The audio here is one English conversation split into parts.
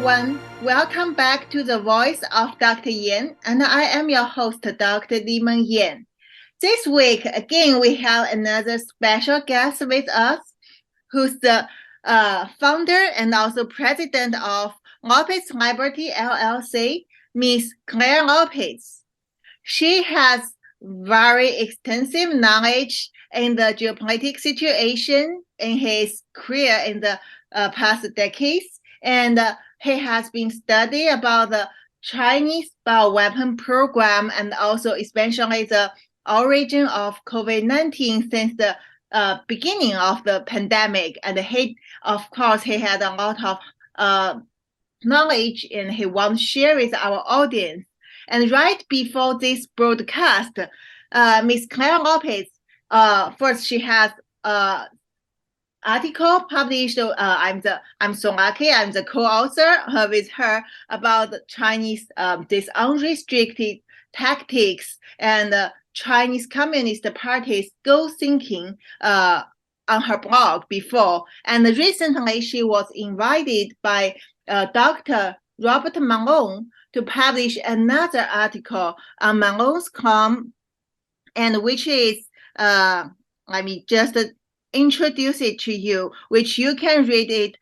everyone. Welcome back to the Voice of Dr. Yan, and I am your host, Dr. Liman Yan. This week, again, we have another special guest with us, who's the founder and also president of Lopez Liberty LLC, Ms. ClareMLopez. She has very extensive knowledge in the geopolitical situation in his career in the past decades. And he has been studying about the Chinese bioweapon program and also especially the origin of COVID-19 since the beginning of the pandemic. And he had a lot of knowledge and he wants to share with our audience. And right before this broadcast, Ms. ClareMLopez, first she has article published. I'm so lucky. I'm the co-author with her about the Chinese this unrestricted tactics and Chinese Communist Party's goal thinking on her blog before. And recently, she was invited by Dr. Robert Malone to publish another article on Malone's claim, and which is let me just introduce it to you, which you can read it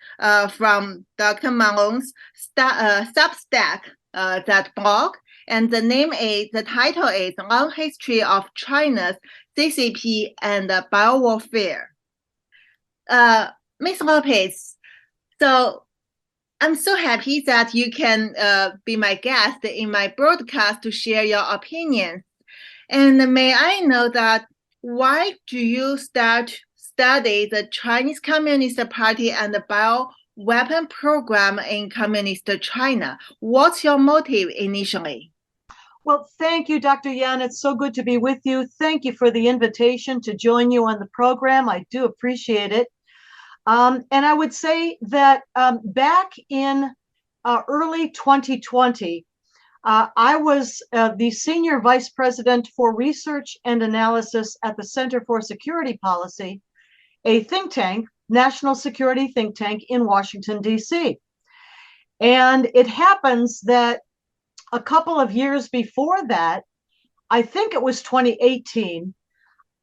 from Dr. Malone's Substack, that blog. And the title is Long History of China's CCP and Biowarfare. Ms. Lopez, so I'm so happy that you can be my guest in my broadcast to share your opinions. And may I know that why do you study the Chinese Communist Party and the bioweapon program in Communist China? What's your motive initially? Well, thank you, Dr. Yan. It's so good to be with you. Thank you for the invitation to join you on the program. I do appreciate it. And I would say that back in early 2020, I was the Senior Vice President for Research and Analysis at the Center for Security Policy, a think tank, national security think tank in Washington, D.C. And it happens that a couple of years before that, I think it was 2018,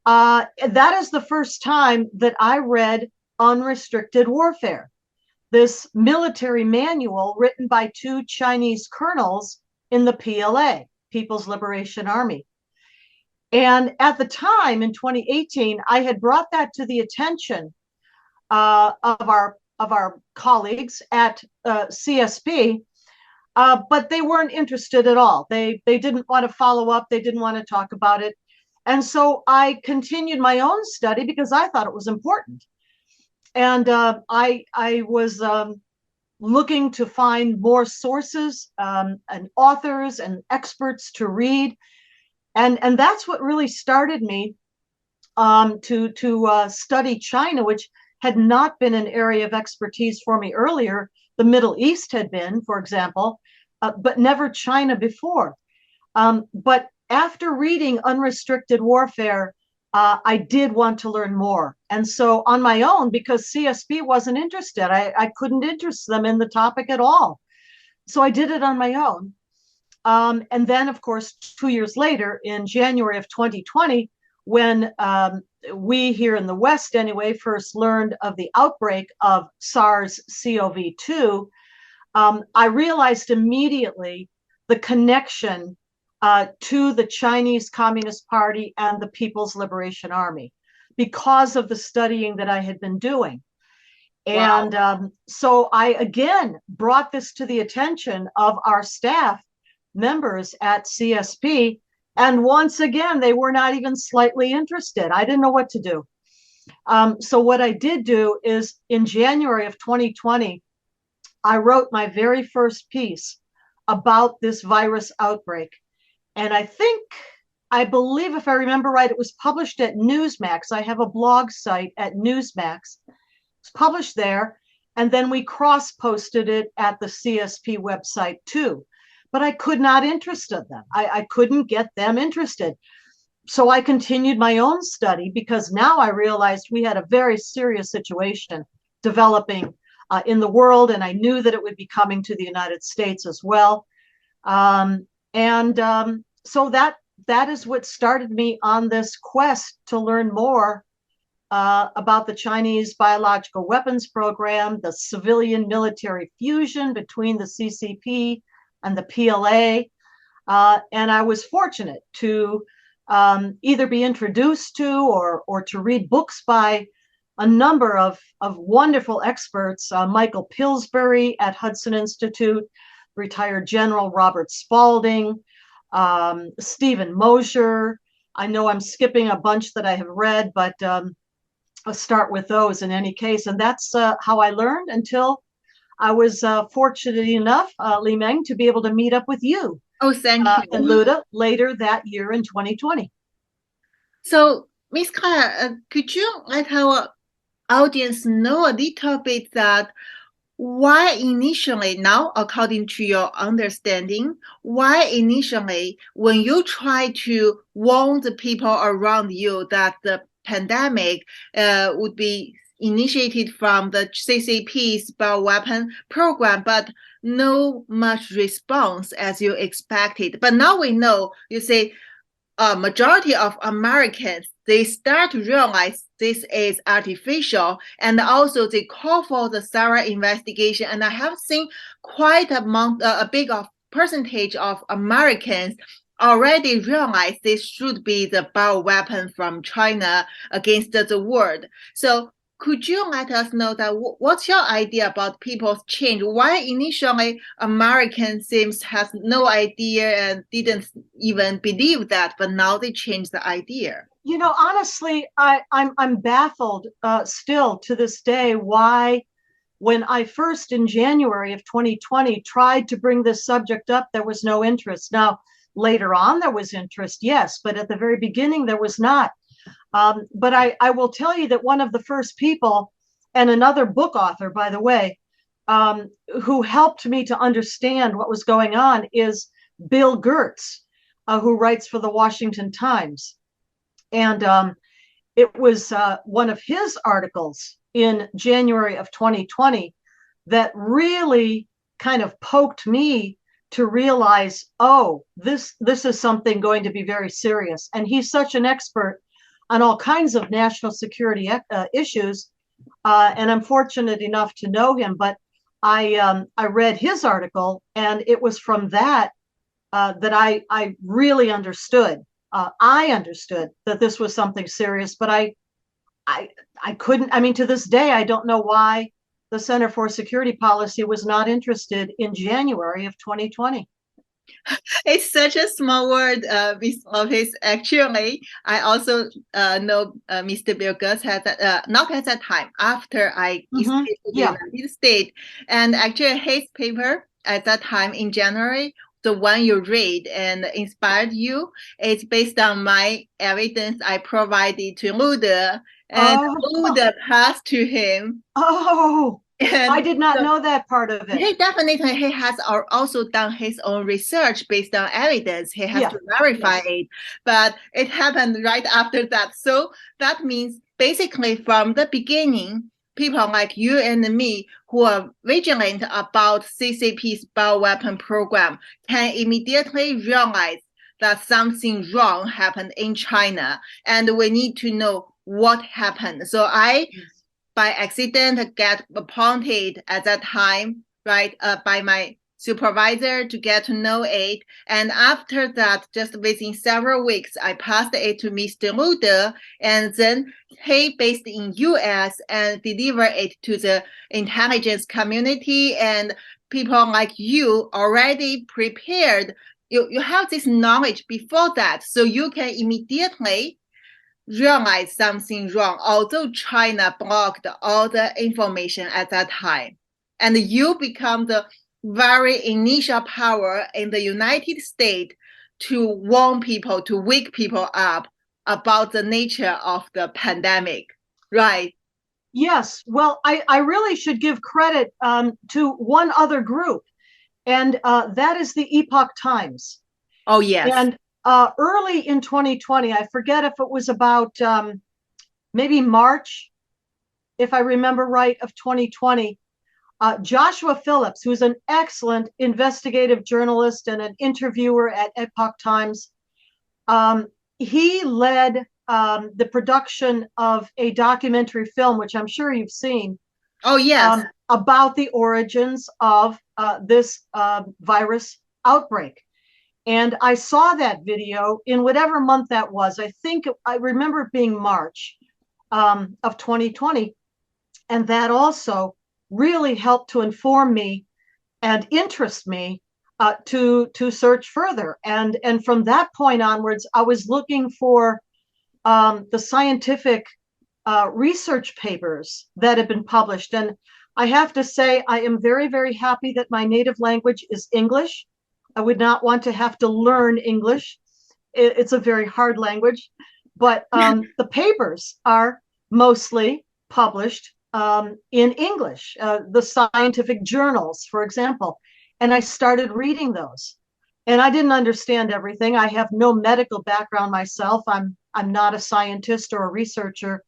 that is the first time that I read Unrestricted Warfare, this military manual written by two Chinese colonels in the PLA, People's Liberation Army. And at the time in 2018, I had brought that to the attention of our colleagues at CSP, but they weren't interested at all. They didn't want to follow up. They didn't want to talk about it. And so I continued my own study because I thought it was important. And I was looking to find more sources and authors and experts to read. And that's what really started me to study China, which had not been an area of expertise for me earlier. The Middle East had been, for example, but never China before. But after reading Unrestricted Warfare, I did want to learn more. And so on my own, because CSP wasn't interested, I couldn't interest them in the topic at all. So I did it on my own. And then, of course, 2 years later, in January of 2020, when we here in the West, anyway, first learned of the outbreak of SARS-CoV-2, I realized immediately the connection to the Chinese Communist Party and the People's Liberation Army because of the studying that I had been doing. And wow. So I, again, brought this to the attention of our staff members at CSP. And once again, they were not even slightly interested. I didn't know what to do. So what I did do is in January of 2020, I wrote my very first piece about this virus outbreak. And I believe, if I remember right, it was published at Newsmax. I have a blog site at Newsmax. It's published there. And then we cross-posted it at the CSP website too. But I could not interest them. I couldn't get them interested. So I continued my own study because now I realized we had a very serious situation developing in the world, and I knew that it would be coming to the United States as well. So that is what started me on this quest to learn more about the Chinese biological weapons program, the civilian military fusion between the CCP and the PLA. And I was fortunate to either be introduced to or to read books by a number of wonderful experts, Michael Pillsbury at Hudson Institute, retired General Robert Spalding, Stephen Mosher. I know I'm skipping a bunch that I have read, but I'll start with those in any case. And that's how I learned until I was fortunate enough, Li Meng, to be able to meet up with you. Oh, thank you. And Luda later that year in 2020. So, Miss Claire, could you let our audience know a little bit that why initially, now according to your understanding, why initially when you try to warn the people around you that the pandemic would be initiated from the CCP's bioweapon program, but no much response as you expected. But now we know, you say, a majority of Americans, they start to realize this is artificial, and also they call for the thorough investigation. And I have seen quite a big percentage of Americans already realize this should be the bioweapon from China against the world. So could you let us know that what's your idea about people's change? Why initially Americans seems has no idea and didn't even believe that, but now they changed the idea? You know, honestly, I'm baffled still to this day why, when I first in January of 2020 tried to bring this subject up, there was no interest. Now, later on, there was interest, yes, but at the very beginning, there was not. But I will tell you that one of the first people, and another book author, by the way, who helped me to understand what was going on is Bill Gertz, who writes for the Washington Times. And it was one of his articles in January of 2020 that really kind of poked me to realize, oh, this is something going to be very serious. And he's such an expert on all kinds of national security issues. And I'm fortunate enough to know him, but I read his article, and it was from that that I really understood. I understood that this was something serious, but I couldn't, I mean, to this day, I don't know why the Center for Security Policy was not interested in January of 2020. It's such a small word, Ms. Lopez. Actually, I also know Mr. Bill Gertz had that, not at that time, after I escaped the United States. And actually, his paper at that time in January, the one you read and inspired you, it's based on my evidence I provided to Luda, and Luda passed to him. Oh, and I did not know that part of it. He has also done his own research based on evidence. He has to verify it, but it happened right after that. So that means basically from the beginning, people like you and me who are vigilant about CCP's bioweapon program can immediately realize that something wrong happened in China, and we need to know what happened. So I, by accident, get appointed at that time, right, by my supervisor to get to know it. And after that, just within several weeks, I passed it to Mr. Luda, and then he based in US and delivered it to the intelligence community, and people like you already prepared. You have this knowledge before that, so you can immediately realize something wrong, although China blocked all the information at that time. And you become the very initial power in the United States to warn people, to wake people up about the nature of the pandemic, right? Yes. Well, I really should give credit to one other group, and that is the Epoch Times. Oh, yes. And early in 2020, I forget if it was about maybe March, if I remember right, of 2020, Joshua Phillips, who's an excellent investigative journalist and an interviewer at Epoch Times, he led the production of a documentary film, which I'm sure you've seen. Oh, yes. About the origins of this virus outbreak. And I saw that video in whatever month that was. I remember it being March of 2020. And that also really helped to inform me and interest me to search further. And from that point onwards, I was looking for the scientific research papers that have been published. And I have to say, I am very, very happy that my native language is English. I would not want to have to learn English. It's a very hard language, but the papers are mostly published in English, the scientific journals, for example. And I started reading those. And I didn't understand everything. I have no medical background myself. I'm not a scientist or a researcher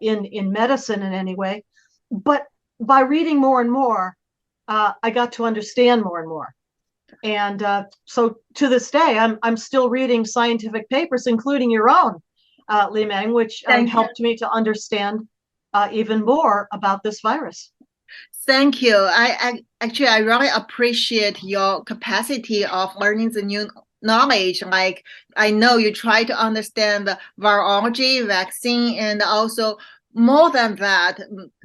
in medicine in any way. But by reading more and more, I got to understand more and more. And so to this day, I'm still reading scientific papers, including your own, Li-Meng, which helped me to understand even more about this virus. Thank you. I really appreciate your capacity of learning the new knowledge. Like, I know you try to understand the virology, vaccine, and also more than that,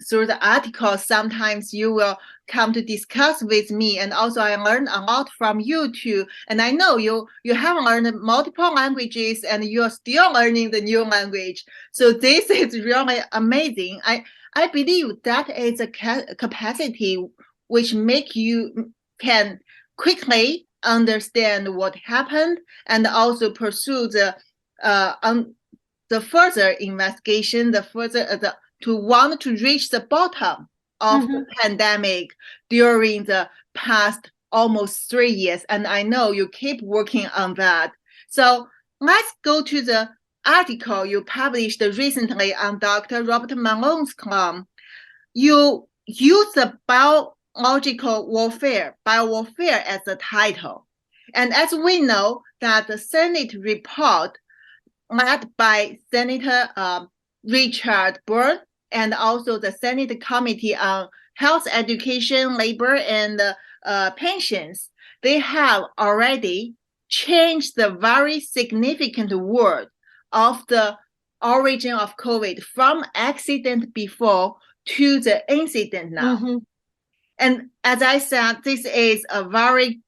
through the articles, sometimes you will come to discuss with me. And also I learned a lot from you too. And I know you have learned multiple languages and you're still learning the new language. So this is really amazing. I believe that is a capacity which make you can quickly understand what happened and also pursue the further investigation, to want to reach the bottom of the pandemic during the past almost 3 years. And I know you keep working on that. So let's go to the article you published recently on Dr. Robert Malone's column. You use the biological warfare as the title. And as we know that the Senate report led by Senator Richard Burr and also the Senate Committee on Health, Education, Labor, and Pensions, they have already changed the very significant word of the origin of COVID from accident before to the incident now. And as I said, this is a very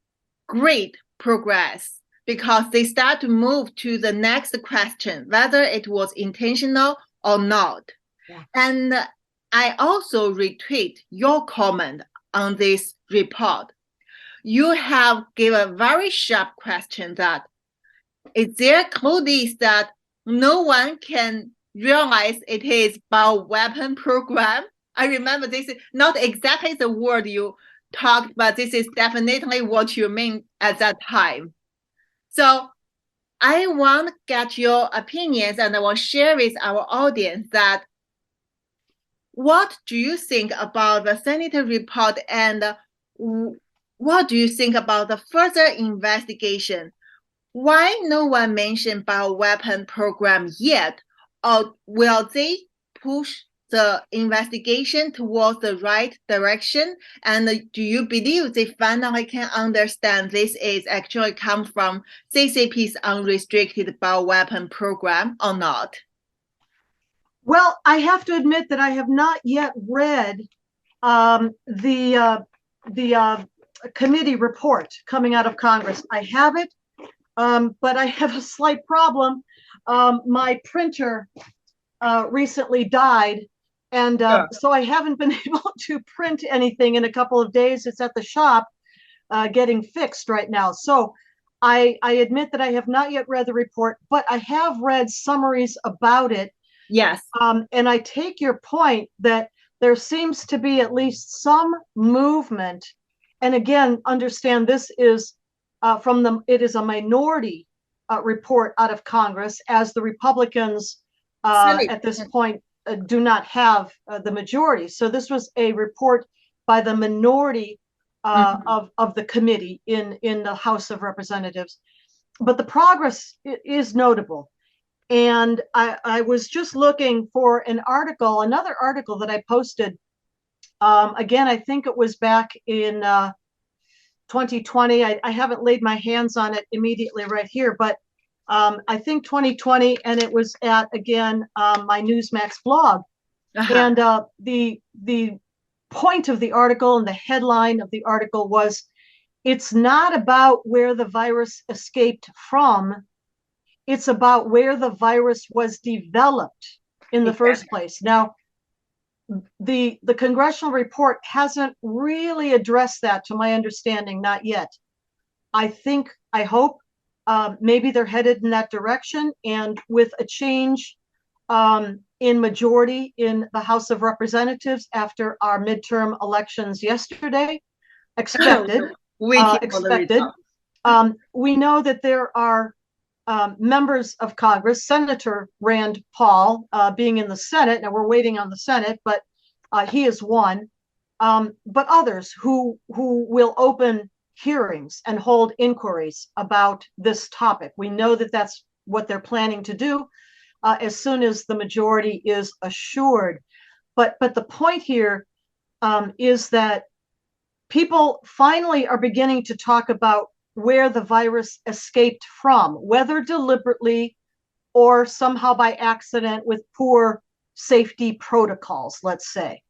great progress because they start to move to the next question, whether it was intentional or not. Yeah. And I also retweet your comment on this report. You have given a very sharp question that, is there clues that no one can realize it is bioweapon program? I remember this is not exactly the word you talked, but this is definitely what you mean at that time. So I want to get your opinions and I will share with our audience that what do you think about the Senate report and what do you think about the further investigation? Why no one mentioned bioweapon program yet? Or will they push the investigation towards the right direction? And do you believe they finally can understand this is actually come from CCP's unrestricted bioweapon program or not? Well, I have to admit that I have not yet read the committee report coming out of Congress. I have it, but I have a slight problem. My printer recently died, and so I haven't been able to print anything in a couple of days. It's at the shop getting fixed right now. So I admit that I have not yet read the report, but I have read summaries about it. Yes. And I take your point that there seems to be at least some movement. And again, understand this is it is a minority report out of Congress, as the Republicans at this point do not have the majority. So this was a report by the minority of the committee in the House of Representatives. But the progress is notable. And I was just looking for another article that I posted. Again, I think it was back in 2020. I haven't laid my hands on it immediately right here, but I think 2020, and it was at, again, my Newsmax blog. And the point of the article and the headline of the article was, it's not about where the virus escaped from, it's about where the virus was developed in the first place. Now, the congressional report hasn't really addressed that, to my understanding, not yet. I hope maybe they're headed in that direction, and with a change in majority in the House of Representatives after our midterm elections yesterday, expected. We know that there are members of Congress, Senator Rand Paul being in the Senate. Now we're waiting on the Senate, but he is one. But others who will open hearings and hold inquiries about this topic. We know that that's what they're planning to do as soon as the majority is assured. But the point here is that people finally are beginning to talk about where the virus escaped from, whether deliberately or somehow by accident with poor safety protocols, let's say.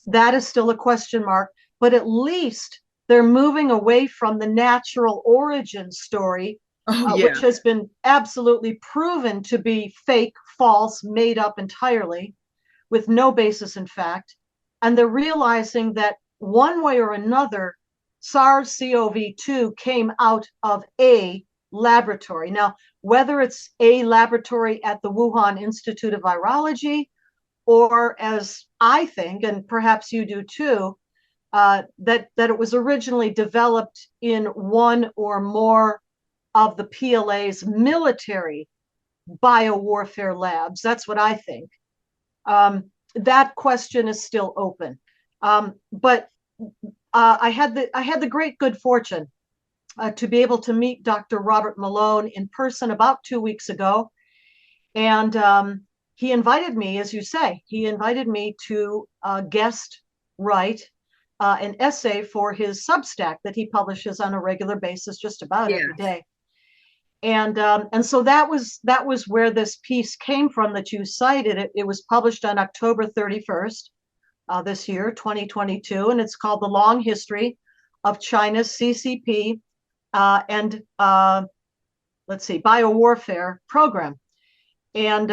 That is still a question mark, but at least they're moving away from the natural origin story, which has been absolutely proven to be fake, false, made up entirely, with no basis in fact. And they're realizing that one way or another, SARS-CoV-2 came out of a laboratory. Now, whether it's a laboratory at the Wuhan Institute of Virology, or as I think, and perhaps you do too, that it was originally developed in one or more of the PLA's military biowarfare labs. That's what I think. That question is still open. But I had the great good fortune to be able to meet Dr. Robert Malone in person about 2 weeks ago. And he invited me, as you say, to guest write an essay for his Substack that he publishes on a regular basis, just about every day. And so that was where this piece came from that you cited. It was published on October 31st this year, 2022, and it's called The Long History of China's CCP and biowarfare program. And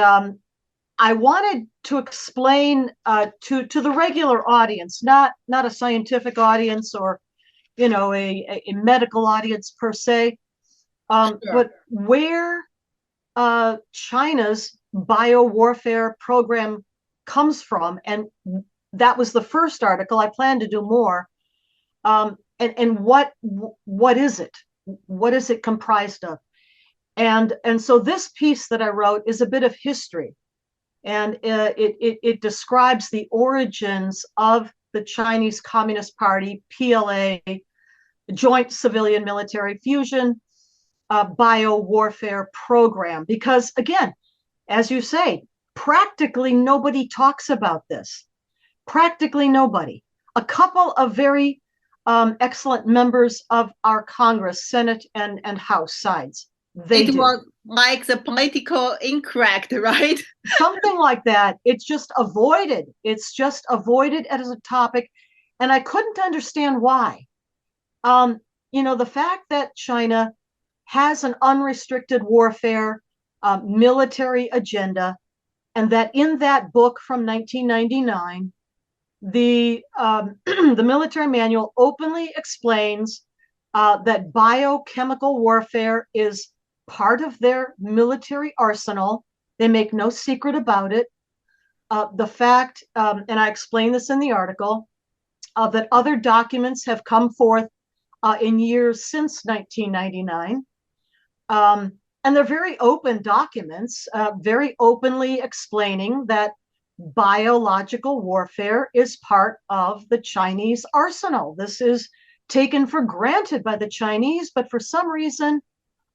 I wanted to explain to the regular audience, not a scientific audience or a medical audience per se, but where China's biowarfare program comes from. And that was the first article. I plan to do more. And what is it? What is it comprised of? And so this piece that I wrote is a bit of history, and it describes the origins of the Chinese Communist Party, PLA, Joint Civilian Military Fusion biowarfare program. Because again, as you say, practically nobody talks about this. Practically nobody. A couple of very excellent members of our Congress, Senate and House sides. It was like the political incorrect, right? Something like that. It's just avoided. It's just avoided as a topic. And I couldn't understand why. The fact that China has an unrestricted warfare military agenda, and that in that book from 1999, the military manual openly explains that biochemical warfare is part of their military arsenal. They make no secret about it. The fact, and I explain this in the article, that other documents have come forth in years since 1999. And they're very open documents, very openly explaining that biological warfare is part of the Chinese arsenal. This is taken for granted by the Chinese, but for some reason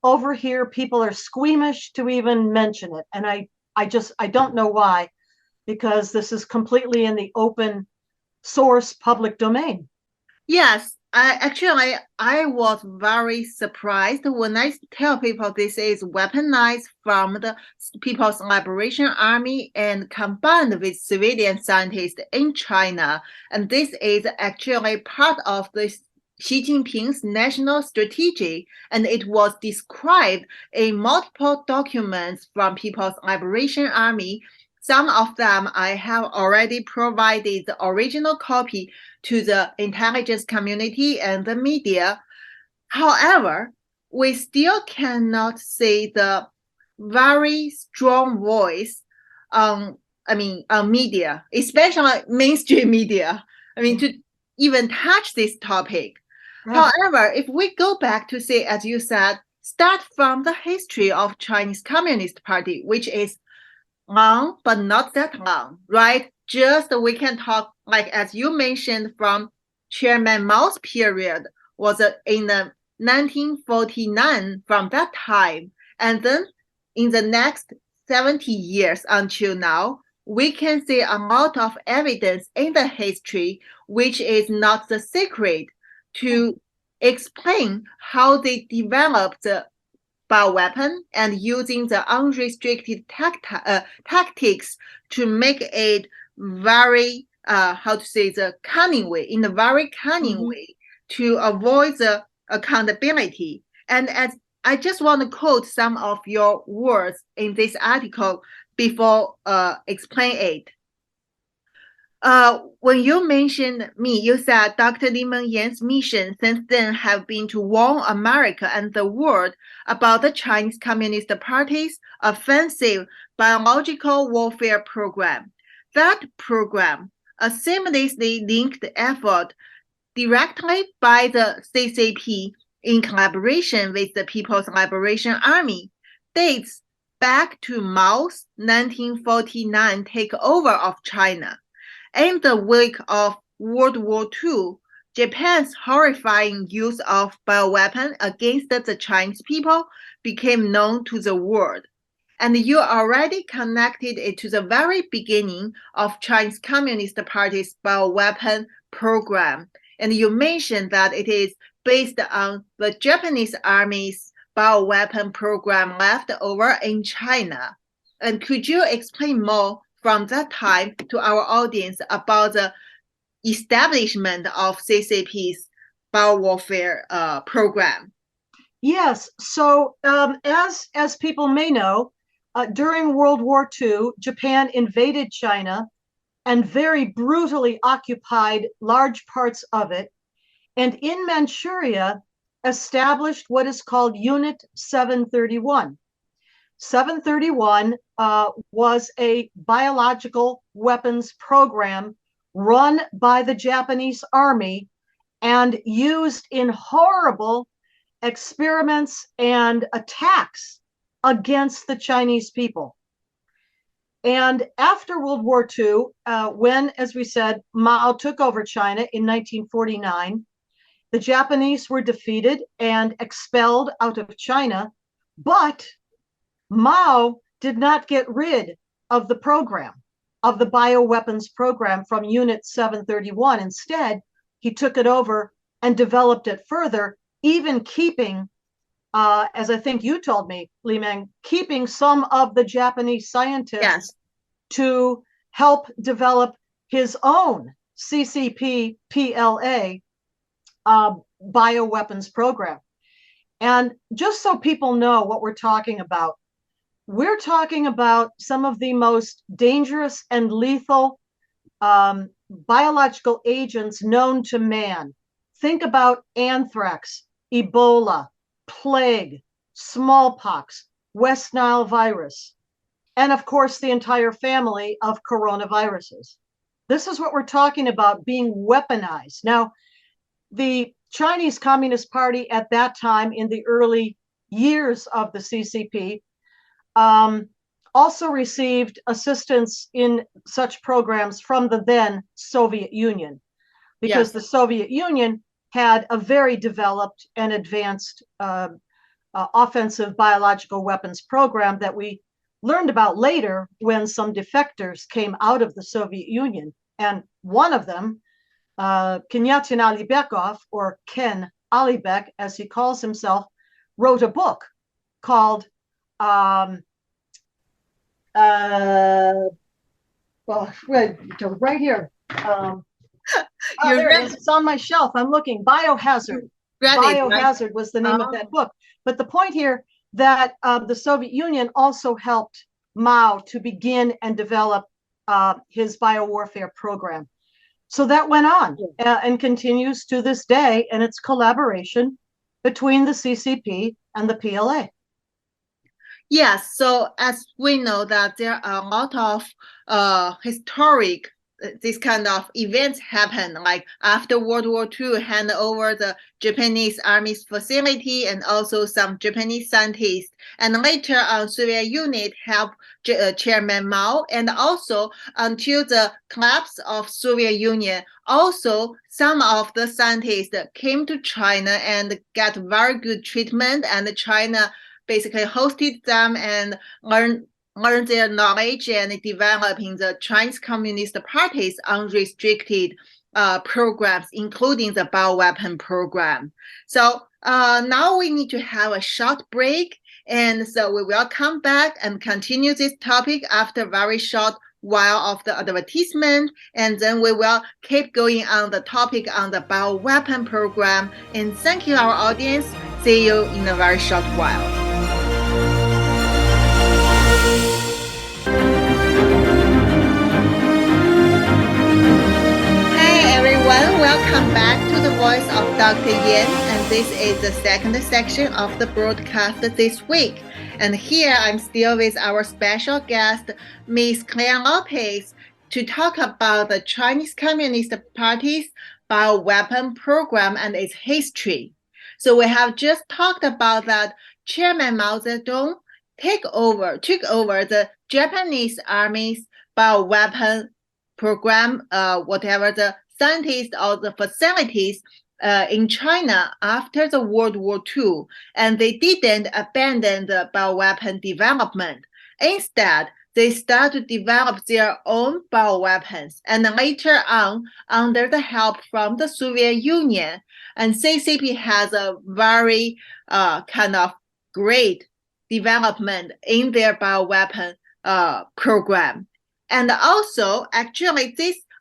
over here, people are squeamish to even mention it. And I don't know why, because this is completely in the open source public domain. Yes, I was very surprised when I tell people this is weaponized from the People's Liberation Army and combined with civilian scientists in China. And this is actually part of the Xi Jinping's national strategy, and it was described in multiple documents from People's Liberation Army. Some of them I have already provided the original copy to the intelligence community and the media. However, we still cannot see the very strong voice on media, especially mainstream media, to even touch this topic. Yeah. However, if we go back to say, as you said, start from the history of Chinese Communist Party, which is long, but not that long, right? Just we can talk, like as you mentioned, from Chairman Mao's period was in the 1949 from that time. And then in the next 70 years until now, we can see a lot of evidence in the history, which is not the secret, to explain how they developed the bioweapon and using the unrestricted tactics to make it very, the cunning way, in a very cunning way to avoid the accountability. And as I just want to quote some of your words in this article before explain it. When you mentioned me, you said Dr. Li-Meng Yan's mission since then have been to warn America and the world about the Chinese Communist Party's offensive biological warfare program. That program, a seamlessly linked effort directly by the CCP in collaboration with the People's Liberation Army, dates back to Mao's 1949 takeover of China. In the wake of World War II, Japan's horrifying use of bioweapons against the Chinese people became known to the world. And you already connected it to the very beginning of Chinese Communist Party's bioweapon program. And you mentioned that it is based on the Japanese Army's bioweapon program left over in China. And could you explain more from that time to our audience about the establishment of CCP's biowarfare program? Yes. So as people may know, during World War II, Japan invaded China and very brutally occupied large parts of it. And in Manchuria, established what is called Unit 731. 731 was a biological weapons program run by the Japanese Army and used in horrible experiments and attacks against the Chinese people. And after World War II, when, as we said, Mao took over China in 1949, the Japanese were defeated and expelled out of China, but Mao did not get rid of the program, of the bioweapons program from Unit 731. Instead, he took it over and developed it further, even keeping, as I think you told me, Li-Meng, keeping some of the Japanese scientists to help develop his own CCP PLA bioweapons program. And just so people know what we're talking about some of the most dangerous and lethal biological agents known to man. Think about anthrax, Ebola, plague, smallpox, West Nile virus, and of course the entire family of coronaviruses. This is what we're talking about, being weaponized. Now, the Chinese Communist Party at that time, in the early years of the CCP, also received assistance in such programs from the then Soviet Union, because the Soviet Union had a very developed and advanced offensive biological weapons program that we learned about later when some defectors came out of the Soviet Union. And one of them, Kenyatin Alibekov, or Ken Alibek, as he calls himself, wrote a book called right here. There it is. It's on my shelf. I'm looking. Biohazard. Biohazard was the name of that book. But the point here that the Soviet Union also helped Mao to begin and develop his biowarfare program. So that went on and continues to this day, and it's collaboration between the CCP and the PLA. Yes, so as we know that there are a lot of historic this kind of events happen, like after World War II, hand over the Japanese Army's facility and also some Japanese scientists. And later on, Soviet Union helped Chairman Mao, and also until the collapse of Soviet Union, also some of the scientists came to China and got very good treatment, and China basically hosted them and learn their knowledge and developing the Chinese Communist Party's unrestricted programs, including the bioweapon program. So now we need to have a short break, and so we will come back and continue this topic after a very short while of the advertisement, and then we will keep going on the topic on the bioweapon program. And thank you, our audience. See you in a very short while. Welcome back to the Voice of Dr. Yan, and this is the second section of the broadcast this week. And here I'm still with our special guest, Ms. ClareMLopez, to talk about the Chinese Communist Party's bioweapon program and its history. So we have just talked about that Chairman Mao Zedong took over the Japanese Army's bioweapon program, whatever the scientists or the facilities in China after the World War II, and they didn't abandon the bioweapon development. Instead, they started to develop their own bioweapons, and later on, under the help from the Soviet Union, and CCP has a very kind of great development in their bioweapon program. And also, actually,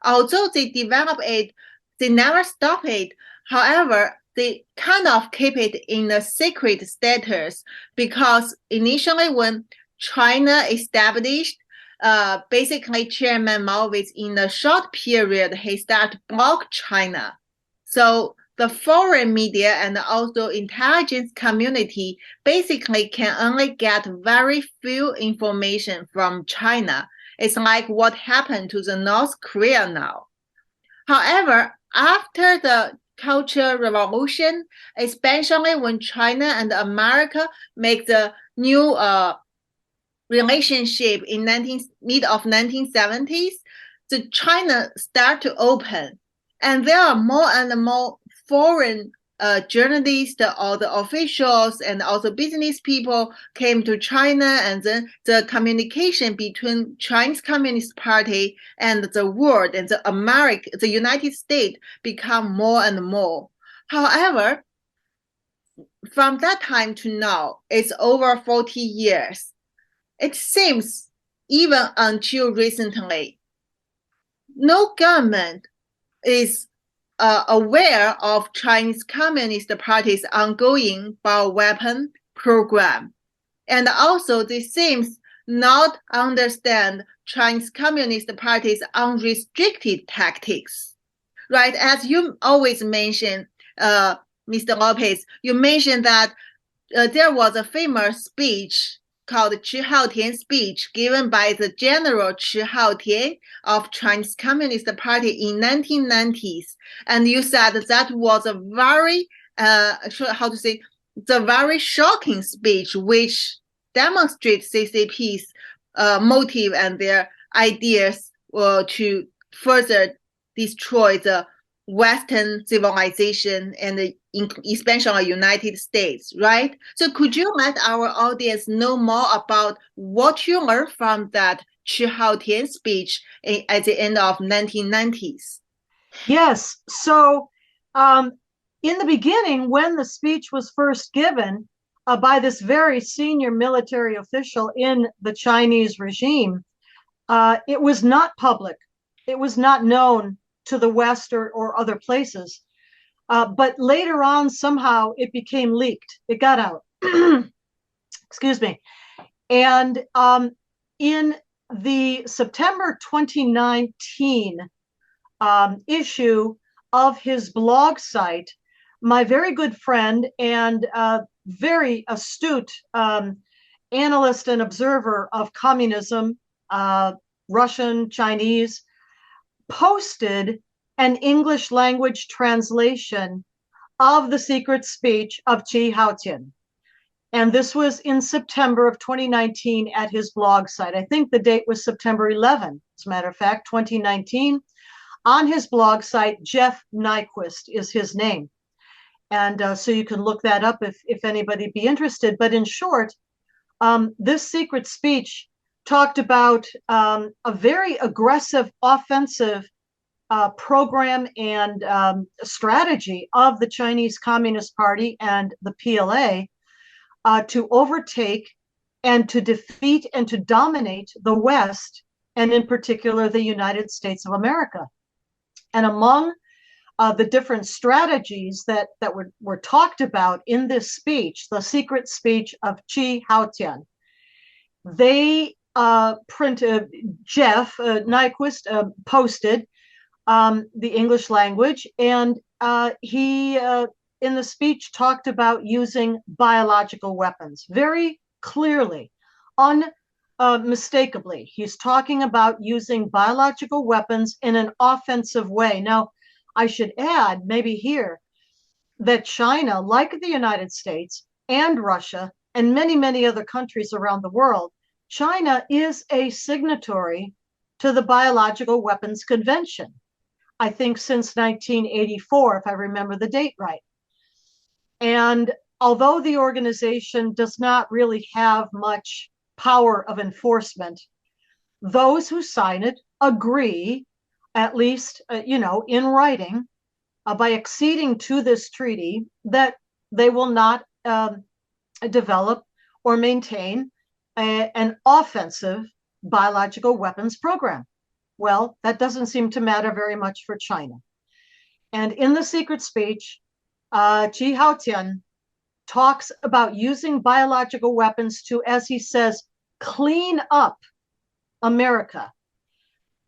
although they develop it, they never stop it. However, they kind of keep it in a secret status, because initially when China established, basically Chairman Mao, within a short period, he started to block China. So the foreign media and also intelligence community basically can only get very few information from China. It's like what happened to the North Korea now. However, after the Cultural Revolution, especially when China and America make the new relationship in mid of 1970s, the China start to open, and there are more and more foreign journalists or the officials and also business people came to China, and then the communication between Chinese Communist Party and the world and the United States become more and more. However, from that time to now, it's over 40 years. It seems even until recently, no government is aware of Chinese Communist Party's ongoing bioweapon program. And also, they seems not understand Chinese Communist Party's unrestricted tactics. Right? As you always mention, Mr. Lopez, you mentioned that there was a famous speech called Chi Haotian speech given by the General Chi Haotian of Chinese Communist Party in 1990s. And you said that was a very, the very shocking speech, which demonstrates CCP's motive and their ideas to further destroy the Western civilization and especially United States, right? So could you let our audience know more about what you learned from that Chi Haotian speech at the end of 1990s? Yes. So in the beginning, when the speech was first given by this very senior military official in the Chinese regime, it was not public. It was not known to the West or other places. But later on, somehow it became leaked. It got out. Excuse me. And in the September 2019 issue of his blog site, my very good friend and very astute analyst and observer of communism, Russian, Chinese, posted an English language translation of the secret speech of Chi Haotian. And this was in September of 2019 at his blog site. I think the date was September 11, as a matter of fact, 2019. On his blog site, Jeff Nyquist is his name. And so you can look that up if anybody be interested. But in short, this secret speech talked about a very aggressive offensive program and strategy of the Chinese Communist Party and the PLA to overtake and to defeat and to dominate the West, and in particular the United States of America. And among the different strategies that were talked about in this speech, the secret speech of Chi Haotian, they Jeff Nyquist posted the English language, and he in the speech talked about using biological weapons very clearly, unmistakably. He's talking about using biological weapons in an offensive way. Now, I should add maybe here that China, like the United States and Russia and many, many other countries around the world, China is a signatory to the Biological Weapons Convention, I think since 1984, if I remember the date right. And although the organization does not really have much power of enforcement, those who sign it agree, at least, in writing, by acceding to this treaty, that they will not develop or maintain an offensive biological weapons program. Well, that doesn't seem to matter very much for China. And in the secret speech, Chi Haotian talks about using biological weapons to, as he says, clean up America.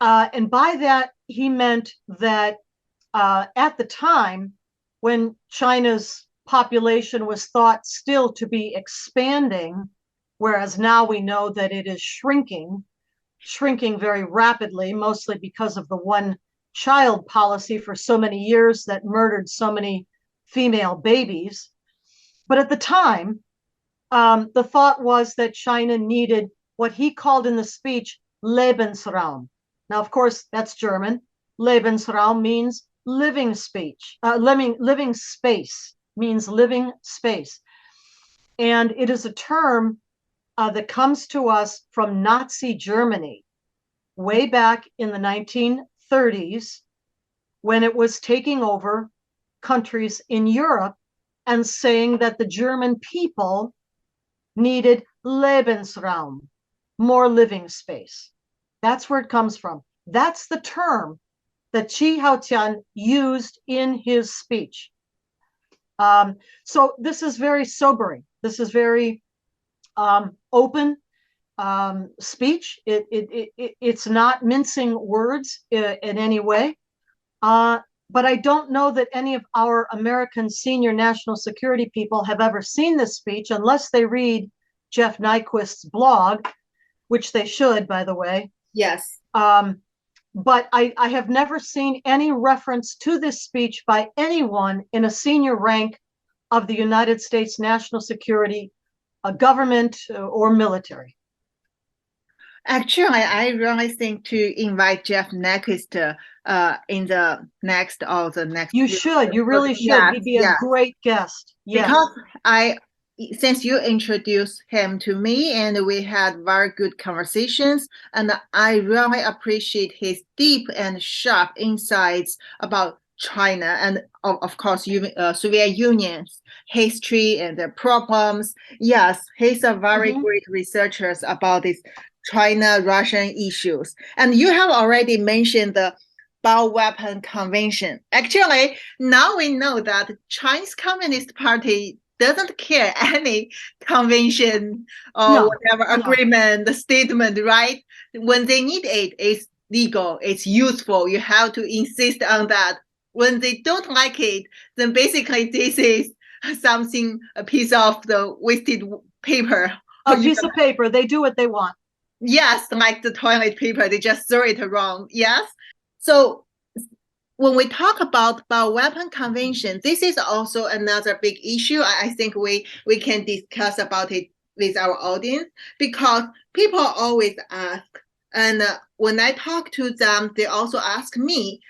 And by that, he meant that at the time when China's population was thought still to be expanding, whereas now we know that it is shrinking very rapidly, mostly because of the one-child policy for so many years that murdered so many female babies. But at the time, the thought was that China needed what he called in the speech Lebensraum. Now, of course, that's German. Lebensraum means living speech. Living space means living space. And it is a term that comes to us from Nazi Germany way back in the 1930s, when it was taking over countries in Europe and saying that the German people needed Lebensraum, more living space. That's where it comes from. That's the term that Chi Haotian used in his speech. So this is very sobering. This is very open speech. It's not mincing words in any way. But I don't know that any of our American senior national security people have ever seen this speech unless they read Jeff Nyquist's blog, which they should, by the way. Yes. But I have never seen any reference to this speech by anyone in a senior rank of the United States national security government or military. Actually, I really think to invite Jeff next in the next or the next. You should. You really should. Yes, He'd be a yes. great guest. Yes. Because since you introduced him to me and we had very good conversations, and I really appreciate his deep and sharp insights about China and of course Soviet Union's history and the problems. Yes, he's a very great researcher about these China-Russian issues. And you have already mentioned the bioweapon convention. Actually, now we know that Chinese Communist Party doesn't care any convention or whatever agreement, the statement, right? When they need it, it's legal, it's useful. You have to insist on that. When they don't like it, then basically this is something, a piece of the wasted paper. A piece of paper. They do what they want. Yes, like the toilet paper, they just throw it around. Yes. So when we talk about bioweapon convention, this is also another big issue. I think we can discuss about it with our audience because people always ask, and when I talk to them, they also ask me,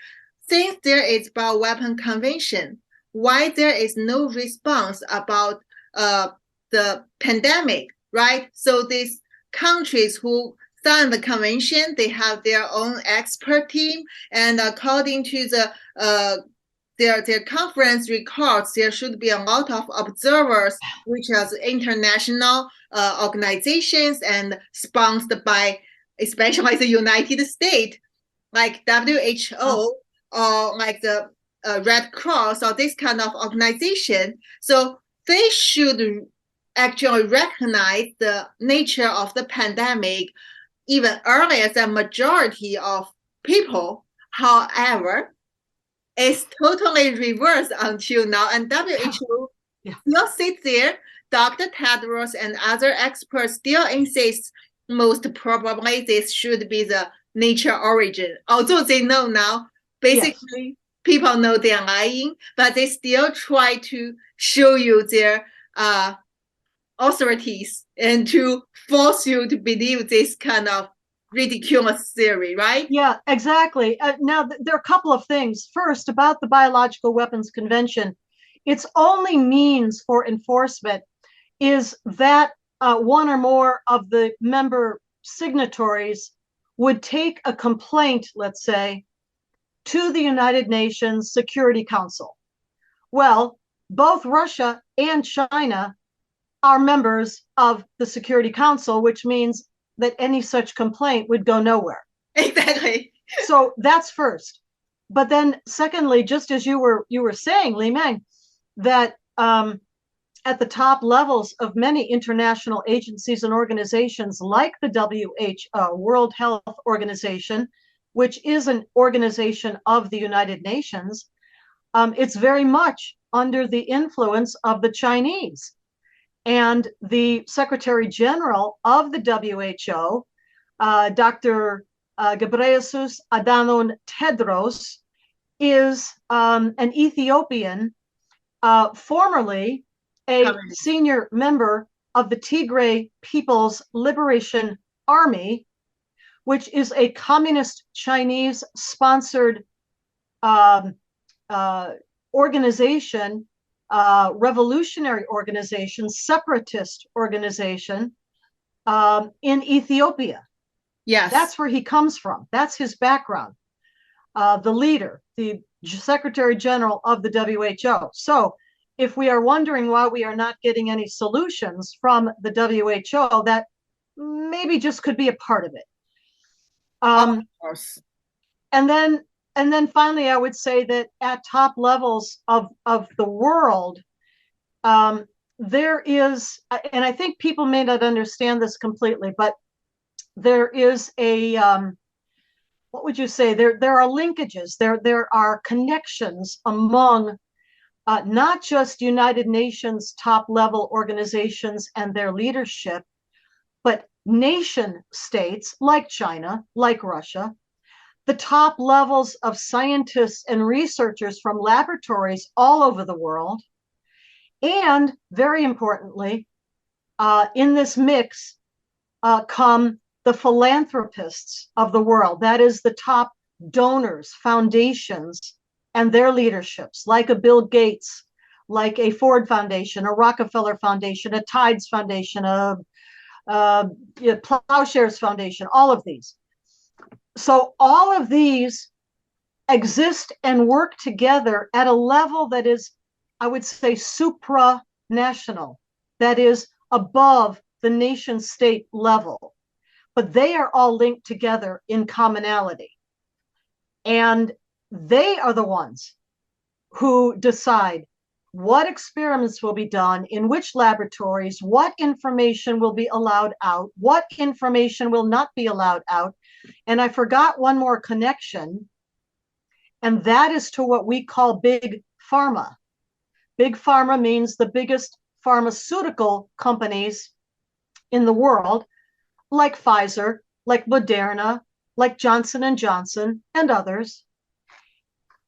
since there is bioweapon convention, why there is no response about the pandemic, right? So these countries who signed the convention, they have their own expert team, and according to the their conference records, there should be a lot of observers, which are international organizations and sponsored by especially the United States, like WHO or like the Red Cross or this kind of organization. So they should actually recognize the nature of the pandemic even earlier than majority of people. However, it's totally reversed until now, and WHO still sits there. Dr. Tedros and other experts still insist most probably this should be the nature origin. Although they know now, basically people know they're lying, but they still try to show you their authorities and to force you to believe this kind of ridiculous theory, right? Yeah, exactly. Now, there are a couple of things. First, about the Biological Weapons Convention, its only means for enforcement is that one or more of the member signatories would take a complaint, let's say, to the United Nations Security Council. Well, both Russia and China are members of the Security Council, which means that any such complaint would go nowhere. Exactly. So that's first. But then secondly, just as you were saying, Li Meng, that at the top levels of many international agencies and organizations like the WHO, World Health Organization, which is an organization of the United Nations, it's very much under the influence of the Chinese. And the Secretary General of the WHO, Dr. Ghebreyesus Adhanom Tedros, is an Ethiopian, formerly a senior member of the Tigray People's Liberation Army, which is a communist Chinese sponsored organization, revolutionary organization, separatist organization in Ethiopia. Yes. That's where he comes from. That's his background. The leader, the Secretary General of the WHO. So if we are wondering why we are not getting any solutions from the WHO, that maybe just could be a part of it. Of course. And then finally, I would say that at top levels of the world, there is, and I think people may not understand this completely, but there is a, what would you say? There are linkages, there are connections among not just United Nations top level organizations and their leadership, but nation states like China, like Russia, the top levels of scientists and researchers from laboratories all over the world, and very importantly, in this mix come the philanthropists of the world, that is the top donors, foundations, and their leaderships, like a Bill Gates, like a Ford Foundation, a Rockefeller Foundation, a Tides Foundation, a Plowshares Foundation, all of these. So all of these exist and work together at a level that is, I would say, supranational, that is above the nation state level. But they are all linked together in commonality. And they are the ones who decide what experiments will be done, in which laboratories, what information will be allowed out, what information will not be allowed out. And I forgot one more connection, and that is to what we call big pharma. Big pharma means the biggest pharmaceutical companies in the world, like Pfizer, like Moderna, like Johnson & Johnson, and others.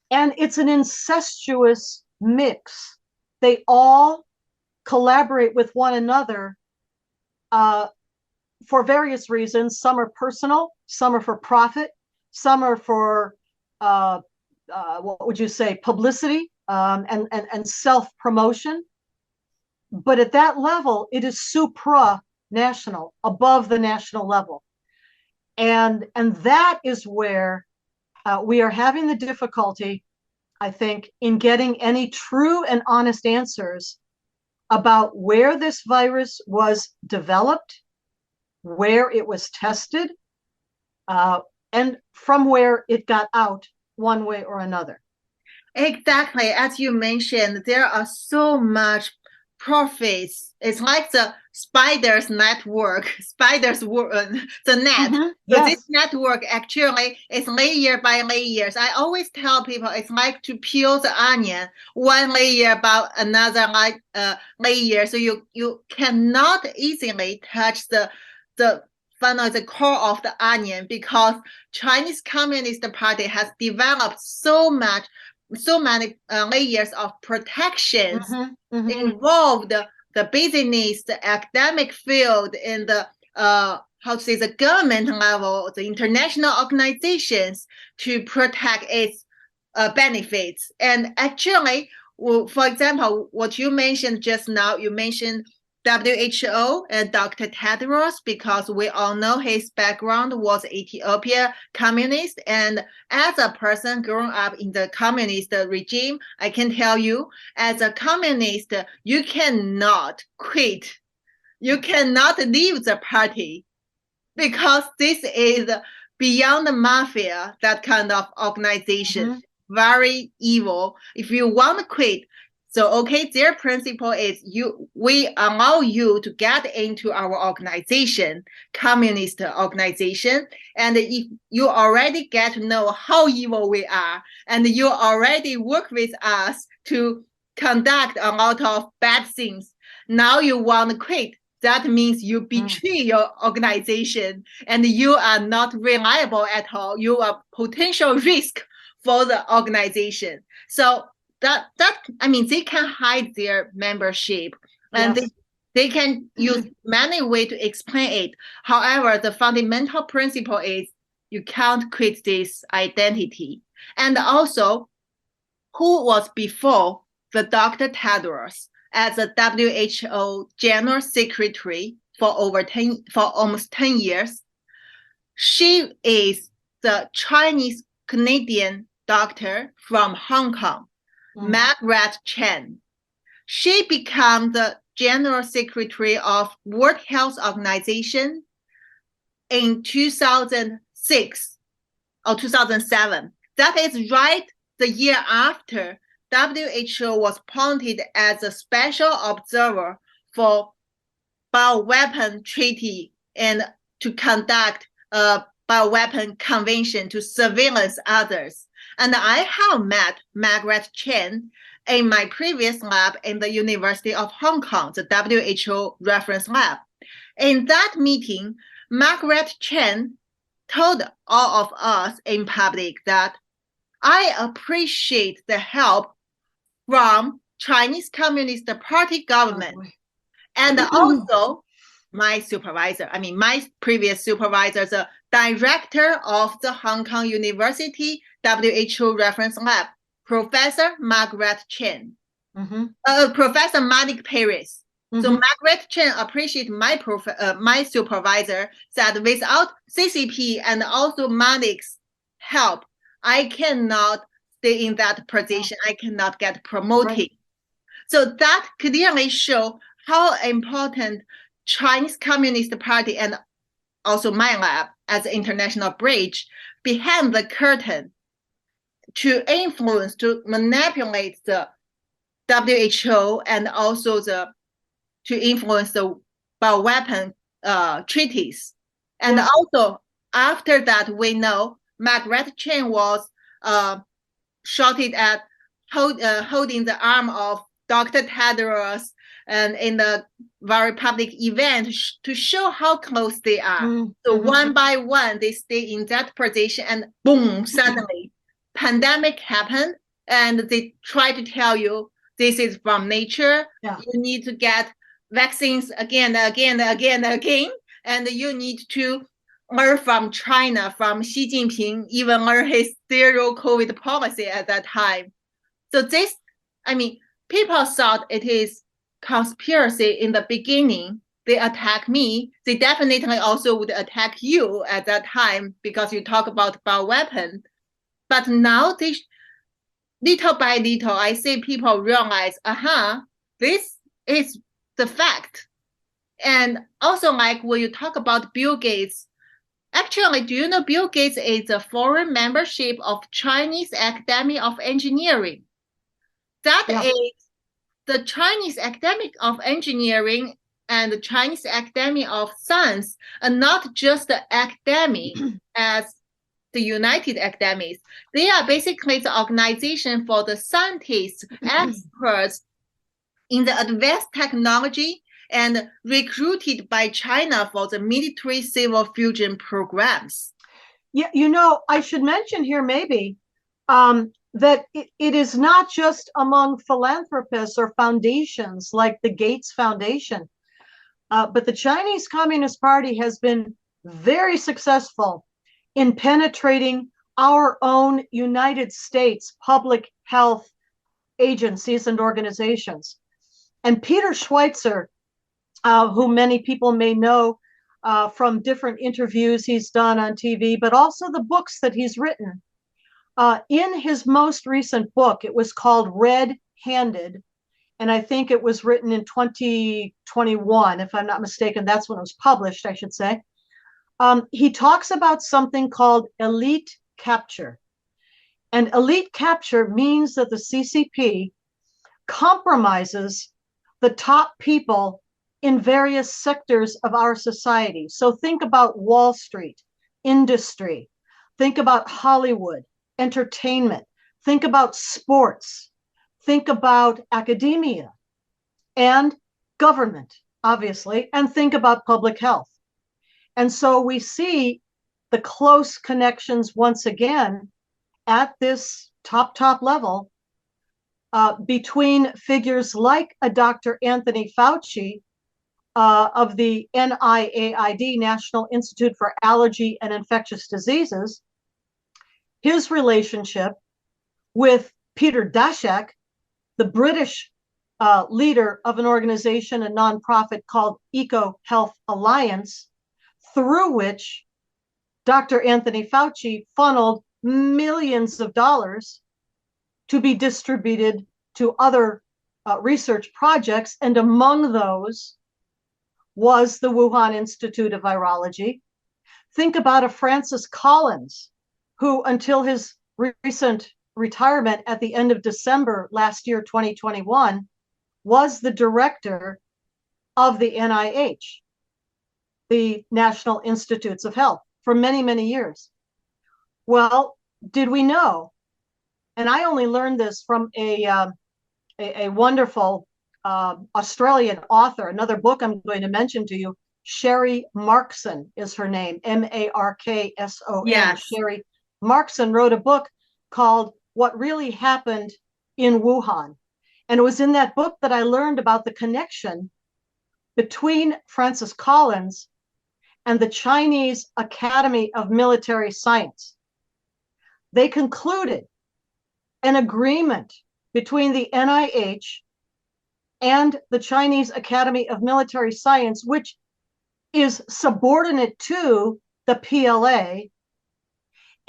And it's an incestuous mix. They all collaborate with one another for various reasons. Some are personal, some are for profit, some are for, what would you say, publicity and self-promotion. But at that level, it is supranational, above the national level. And that is where we are having the difficulty, I think, in getting any true and honest answers about where this virus was developed, where it was tested, and from where it got out one way or another. Exactly. As you mentioned, there are so much profits. It's like the spider's network, the net. Mm-hmm. But Yes. this network actually is layer by layers. I always tell people it's like to peel the onion, one layer about another layer. So you cannot easily touch the core of the onion, because Chinese Communist Party has developed so many layers of protections involved the business, the academic field, and the the government level, the international organizations, to protect its benefits. And actually, for example, what you mentioned just now, you mentioned WHO and Dr. Tedros, because we all know his background was Ethiopia communist. And as a person growing up in the communist regime, I can tell you, as a communist, you cannot quit. You cannot leave the party, because this is beyond the mafia, that kind of organization, very evil. If you want to quit, so, okay, their principle is we allow you to get into our organization, communist organization, and if you already get to know how evil we are, and you already work with us to conduct a lot of bad things, now you want to quit. That means you betray your organization, and you are not reliable at all. You are potential risk for the organization. So they can hide their membership, and Yes. they can use many ways to explain it. However, the fundamental principle is you can't quit this identity. And also, who was before the Dr. Tedros as a WHO General Secretary for almost 10 years? She is the Chinese Canadian doctor from Hong Kong, Margaret Chan. She became the General Secretary of World Health Organization in 2006 or 2007. That is right the year after WHO was appointed as a special observer for bioweapon treaty and to conduct a bioweapon convention to surveillance others. And I have met Margaret Chan in my previous lab in the University of Hong Kong, the WHO reference lab. In that meeting, Margaret Chan told all of us in public that I appreciate the help from Chinese Communist Party government. And also, my previous supervisor, the director of the Hong Kong University WHO Reference Lab, Professor Margaret Chen, Professor Malik Paris. So Margaret Chen appreciated my supervisor, said without CCP and also Malik's help, I cannot stay in that position. I cannot get promoted. Right. So that clearly shows how important Chinese Communist Party and also my lab as an international bridge behind the curtain to influence, to manipulate the WHO and also to influence the bioweapon treaties. And also after that, we know Margaret Chen was shouted at holding the arm of Dr. Tedros and in the very public event to show how close they are. So one by one, they stay in that position and boom, suddenly pandemic happened and they try to tell you this is from nature. Yeah. You need to get vaccines again, and you need to learn from China, from Xi Jinping, even learn his zero COVID policy at that time. So this, people thought it is conspiracy in the beginning. They attack me. They definitely also would attack you at that time because you talk about bioweapon. But now they, little by little, I see people realize, this is the fact. And also like when you talk about Bill Gates, actually, do you know Bill Gates is a foreign membership of Chinese Academy of Engineering? That is the Chinese Academy of Engineering and the Chinese Academy of Science are not just the academy as the United Academies. They are basically the organization for the scientists, experts in the advanced technology and recruited by China for the military civil fusion programs. Yeah, I should mention here maybe that it is not just among philanthropists or foundations like the Gates Foundation, but the Chinese Communist Party has been very successful in penetrating our own United States public health agencies and organizations. And Peter Schweitzer, who many people may know from different interviews he's done on TV, but also the books that he's written. In his most recent book, it was called Red-Handed, and I think it was written in 2021, if I'm not mistaken. That's when it was published, I should say. He talks about something called elite capture. And elite capture means that the CCP compromises the top people in various sectors of our society. So think about Wall Street, industry, think about Hollywood, entertainment, think about sports, think about academia and government, obviously, and think about public health. And so we see the close connections once again at this top level between figures like a Dr. Anthony Fauci of the NIAID, National Institute for Allergy and Infectious Diseases, his relationship with Peter Daszak, the British leader of an organization, a nonprofit called Eco Health Alliance, through which Dr. Anthony Fauci funneled millions of dollars to be distributed to other research projects. And among those was the Wuhan Institute of Virology. Think about a Francis Collins, who until his recent retirement at the end of December last year, 2021, was the director of the NIH, the National Institutes of Health, for many, many years. Well, did we know? And I only learned this from a wonderful Australian author, another book I'm going to mention to you. Sherry Markson is her name, Markson. Yes. Sherry Markson wrote a book called What Really Happened in Wuhan. And it was in that book that I learned about the connection between Francis Collins and the Chinese Academy of Military Science. They concluded an agreement between the NIH and the Chinese Academy of Military Science, which is subordinate to the PLA,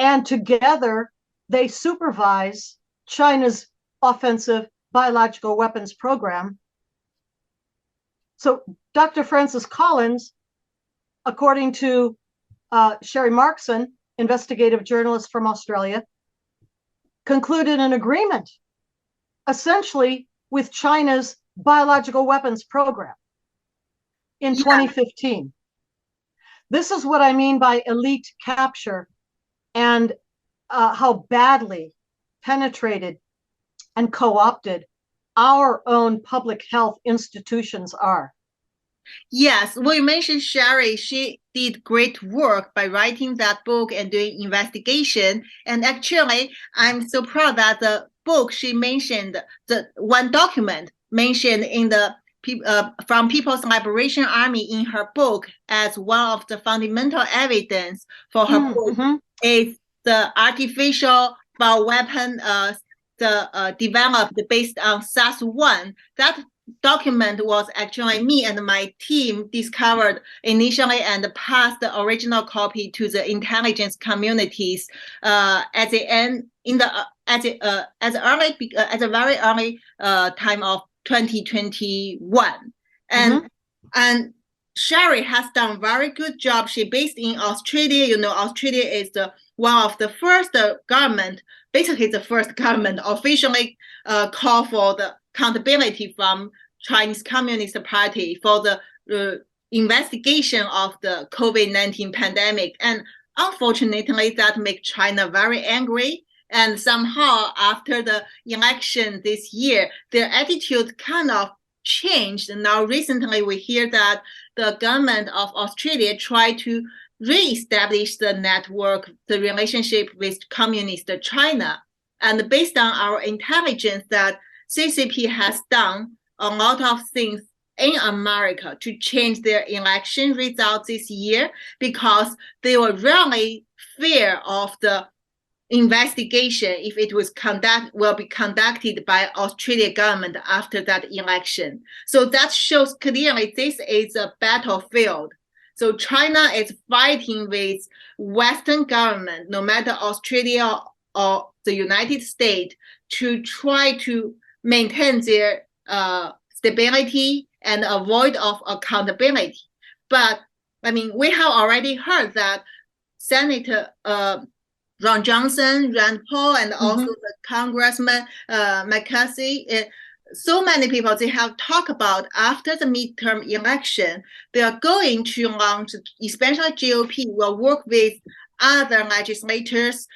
and together they supervise China's offensive biological weapons program. So Dr. Francis Collins, according to Sherry Markson, investigative journalist from Australia, concluded an agreement essentially with China's biological weapons program in 2015. This is what I mean by elite capture and how badly penetrated and co-opted our own public health institutions are. Yes, we mentioned Sherry. She did great work by writing that book and doing investigation. And actually, I'm so proud that the book she mentioned, the one document mentioned in the from People's Liberation Army in her book as one of the fundamental evidence for her book is the artificial bioweapon developed based on SARS-1. That document was actually me and my team discovered initially and passed the original copy to the intelligence communities at the end in the at the very early time of 2021, and Sherry has done a very good job. She based in Australia. You know, Australia is one of the first government, basically the first government officially call for the accountability from Chinese Communist Party for the investigation of the COVID-19 pandemic. And unfortunately, that makes China very angry. And somehow after the election this year, their attitude kind of changed. And now recently we hear that the government of Australia tried to re-establish the network, the relationship with communist China. And based on our intelligence that CCP has done a lot of things in America to change their election results this year because they were really fear of the investigation if it was will be conducted by Australian government after that election. So that shows clearly this is a battlefield. So China is fighting with Western government, no matter Australia or the United States, to try to maintain their stability and avoid of accountability. But I mean, we have already heard that Senator Ron Johnson, Rand Paul, and also the Congressman McCarthy, so many people, they have talked about after the midterm election, they are going to launch, especially GOP will work with other legislators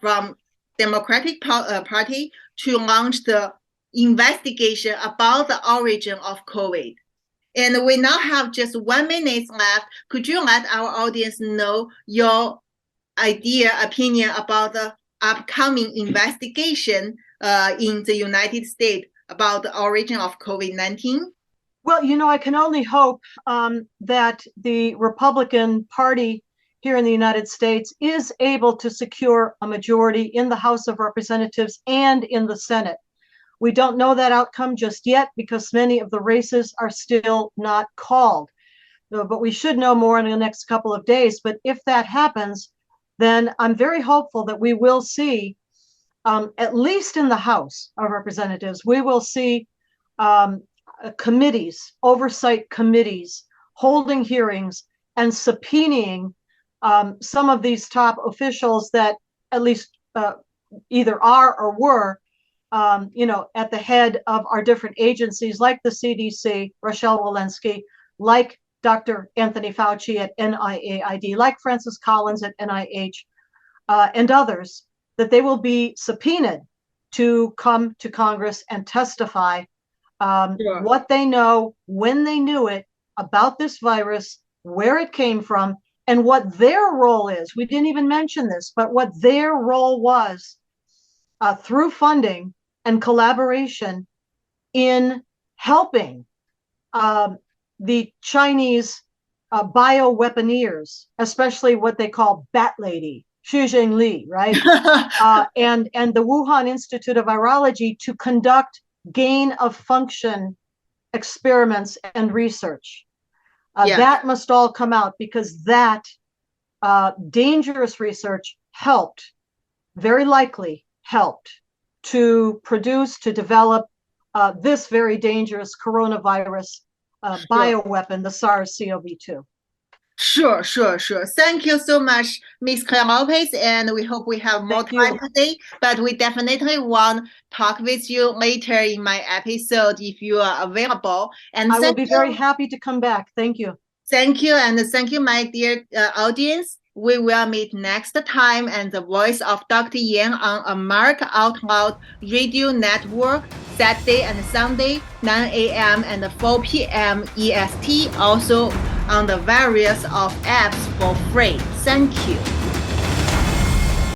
from Democratic Party to launch the investigation about the origin of COVID. And we now have just 1 minute left. Could you let our audience know your opinion about the upcoming investigation in the United States about the origin of COVID-19? Well, you know, I can only hope that the Republican Party here in the United States is able to secure a majority in the House of Representatives and in the Senate. We don't know that outcome just yet because many of the races are still not called. But we should know more in the next couple of days. But if that happens, then I'm very hopeful that we will see, at least in the House of Representatives, we will see committees, oversight committees, holding hearings and subpoenaing some of these top officials that at least either are or were, at the head of our different agencies like the CDC, Rochelle Walensky, like Dr. Anthony Fauci at NIAID, like Francis Collins at NIH, and others, that they will be subpoenaed to come to Congress and testify what they know, when they knew it, about this virus, where it came from, and what their role is. We didn't even mention this, but what their role was through funding and collaboration in helping the Chinese bioweaponeers, especially what they call Bat Lady, Xu Zhengli, right? And the Wuhan Institute of Virology to conduct gain of function experiments and research. That must all come out, because that dangerous research helped, very likely helped, to produce, to develop this very dangerous coronavirus bioweapon, the SARS-CoV-2. Sure. Thank you so much, Ms. ClareMLopez, and we hope we have more time today, but we definitely want to talk with you later in my episode if you are available. And I will be very happy to come back. Thank you. Thank you, and thank you, my dear audience. We will meet next time and the Voice of Dr. Yan on America Out Loud Radio Network, Saturday and Sunday, 9 a.m. and 4 p.m. EST, also on the various of apps for free. Thank you.